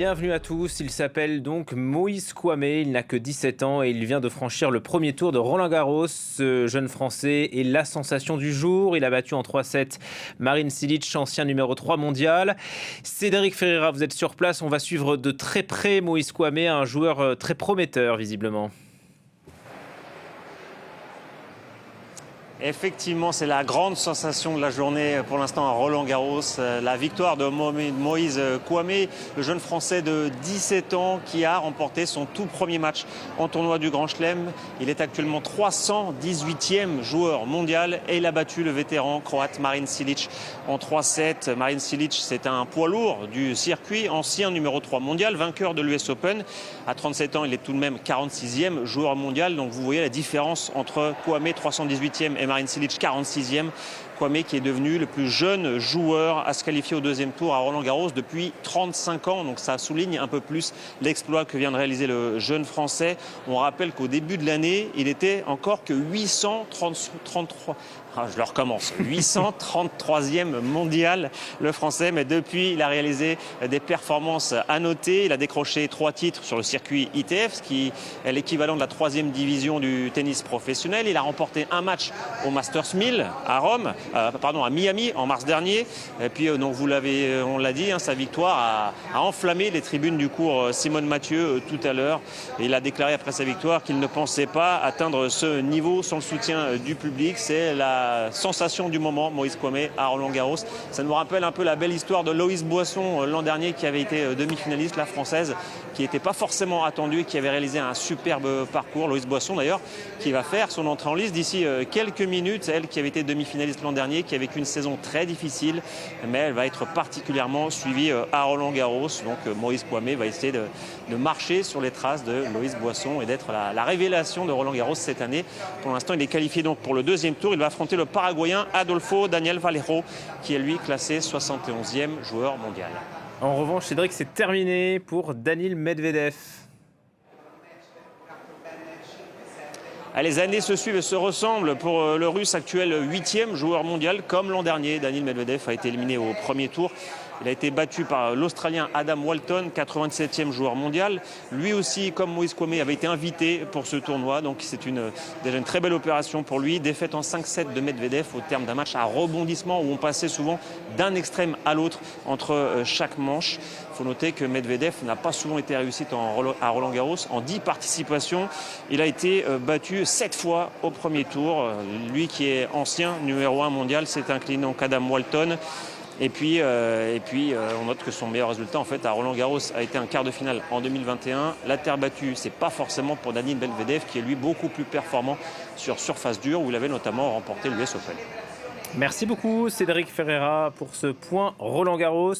Bienvenue à tous, il s'appelle donc Moïse Kouame, il n'a que 17 ans et il vient de franchir le premier tour de Roland-Garros. Ce jeune Français est la sensation du jour, il a battu en 3-7 Marin Cilic, ancien numéro 3 mondial. Cédric Ferreira, vous êtes sur place, on va suivre de très près Moïse Kouame, un joueur très prometteur visiblement. Effectivement, c'est la grande sensation de la journée pour l'instant à Roland-Garros. La victoire de Moïse Kouame, le jeune Français de 17 ans qui a remporté son tout premier match en tournoi du Grand Chelem. Il est actuellement 318e joueur mondial et il a battu le vétéran croate Marin Cilic en 3-7. Marin Cilic, c'est un poids lourd du circuit, ancien numéro 3 mondial, vainqueur de l'US Open. À 37 ans, il est tout de même 46e joueur mondial. Donc vous voyez la différence entre Kouame, 318e, et Marin Cilic, 46e. Kouame qui est devenu le plus jeune joueur à se qualifier au deuxième tour à Roland-Garros depuis 35 ans. Donc ça souligne un peu plus l'exploit que vient de réaliser le jeune Français. On rappelle qu'au début de l'année, il était encore que 833. Je le recommence. 833e mondial, le Français. Mais depuis, il a réalisé des performances à noter. Il a décroché 3 titres sur le circuit ITF, ce qui est l'équivalent de la 3e division du tennis professionnel. Il a remporté un match au Masters 1000 à Rome, à Miami en mars dernier. Et puis, donc on l'a dit, sa victoire a enflammé les tribunes du cours Simone Mathieu tout à l'heure. Et il a déclaré après sa victoire qu'il ne pensait pas atteindre ce niveau sans le soutien du public. C'est la sensation du moment, Moïse Kouame à Roland-Garros. Ça nous rappelle un peu la belle histoire de Loïs Boisson l'an dernier qui avait été demi-finaliste, la française, qui n'était pas forcément attendue et qui avait réalisé un superbe parcours. Loïs Boisson d'ailleurs, qui va faire son entrée en liste d'ici quelques minutes. Elle qui avait été demi-finaliste l'an dernier, qui a vécu une saison très difficile, mais elle va être particulièrement suivie à Roland-Garros. Donc Moïse Kouame va essayer de marcher sur les traces de Loïs Boisson et d'être la révélation de Roland-Garros cette année. Pour l'instant, il est qualifié donc pour le deuxième tour. Il va affronter le Paraguayen Adolfo Daniel Valero, qui est lui classé 71e joueur mondial. En revanche, Cédric, c'est terminé pour Daniil Medvedev. Les années se suivent et se ressemblent pour le Russe actuel 8e joueur mondial. Comme l'an dernier, Daniil Medvedev a été éliminé au premier tour. Il a été battu par l'Australien Adam Walton, 87e joueur mondial. Lui aussi, comme Moïse Kouame, avait été invité pour ce tournoi. Donc c'est déjà une très belle opération pour lui. Défaite en 5-7 de Medvedev au terme d'un match à rebondissement où on passait souvent d'un extrême à l'autre entre chaque manche. Il faut noter que Medvedev n'a pas souvent été réussi à Roland-Garros. En 10 participations, il a été battu 7 fois au premier tour. Lui qui est ancien numéro 1 mondial s'est incliné en Adam Walton. Et puis, on note que son meilleur résultat en fait à Roland-Garros a été un quart de finale en 2021. La terre battue, c'est pas forcément pour Daniil Medvedev qui est lui beaucoup plus performant sur surface dure où il avait notamment remporté l'US Open. Merci beaucoup Cédric Ferreira pour ce point Roland-Garros.